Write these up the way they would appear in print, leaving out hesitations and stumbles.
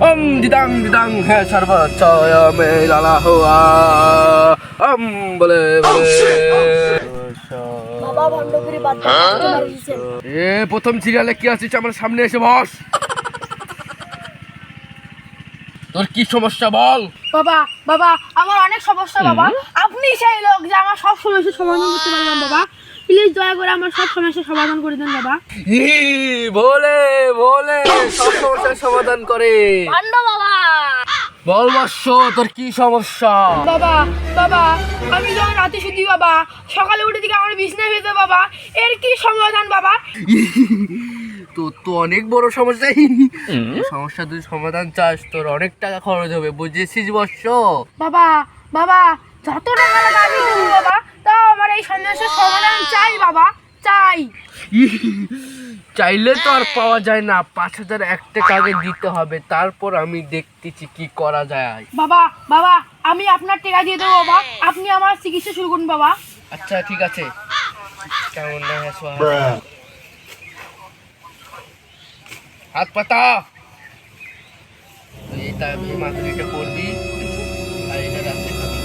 দিদাং দিদাং হ্যাঁ সর্বচয় মে লালা হুয়া বলে বলে বাবা ভণ্ডপুরি বাদ দাও এ প্রথম সিরিয়ালে কি আছিস আমার সামনে এসে বস। তোর কি সমস্যা বল। বাবা বাবা আমার অনেক সমস্যা বাবা, আপনি সেই লোক যে আমার সব সমস্যার সমাধান করতে পারবেন বাবা। প্লিজ দয়া করে আমার সব সমস্যার সমাধান করে দেন বাবা। বলে বলে সব সমস্যার সমাধান করে ভান্ড বাবা। বল বর্ষ তোর কি সমস্যা। বাবা বাবা আমি যখন রাতে শুধু বাবা সকালে উঠে দিকে আমার বিছনায় ভেজে বাবা, এর কি সমাধান বাবা? তোর তো অনেক বড় সমস্যা। সমস্যা তুই সমাধান চাস তোর অনেক টাকা খরচ হবে বুঝেছিস বর্ষ। বাবা বাবা যত টাকা লাগে আমি দেবো বাবা, তাও আমার এই সমস্যার সমাধান চাই বাবা, চাই। চাইলে তো আর পাওয়া যায় না, 5,000 এক টাকা আগে দিতে হবে, তারপর আমি দেখতেছি কি করা যায়। বাবা বাবা আমি আপনার টাকা দিয়ে দেবো বাবা, আপনি আমার চিকিৎসা শুরু করুন বাবা। আচ্ছা ঠিক আছে কেমন না হাত পাতা এটা এই মাথুরিটা করবি আর এটা রাখতে খাবি।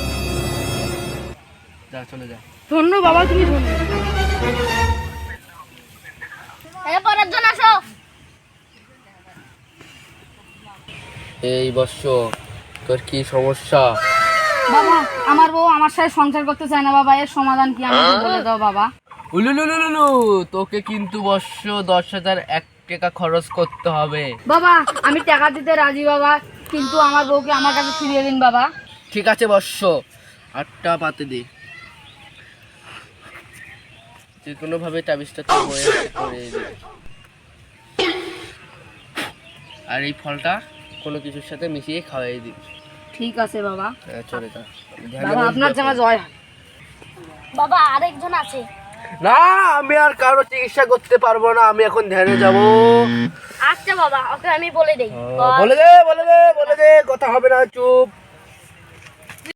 যা চলে যা। ধন্য বাবা তুমি ধন্য। পরের জন আসো। এই বর্ষ তোর কি সমস্যা। বাবা আমার বউ আমার সাথে সংসার করতে চায় না বাবা, এর সমাধান কি আমাকে বলে দাও বাবা। উলুলুলুলু তোকে কিন্তু বর্ষ 10,000 এক টাকা খরচ করতে হবে। বাবা আমি টাকা দিতে রাজি বাবা, কিন্তু আমার বউকে আমার কাছে ফিরিয়ে দিন বাবা। ঠিক আছে বর্ষ 8টা পাতে দে, যে কোনো ভাবে তাবিজটা তো হয়ে করে দে। আর এই ফলটা কোনো কিছুর সাথে মিশিয়ে খাওয়াই দিবি। ঠিক আছে বাবা। চলে যা। বাবা আপনার জামা জয় হয়। বাবা আরেকজন আছে। না আমি আর কারো চিকিৎসা করতে পারবো না, আমি এখন ধ্যানে যাব। আচ্ছা বাবা ওকে আমি বলে দেই। বলে দে বলে দে বলে দে, কথা হবে না, চুপ।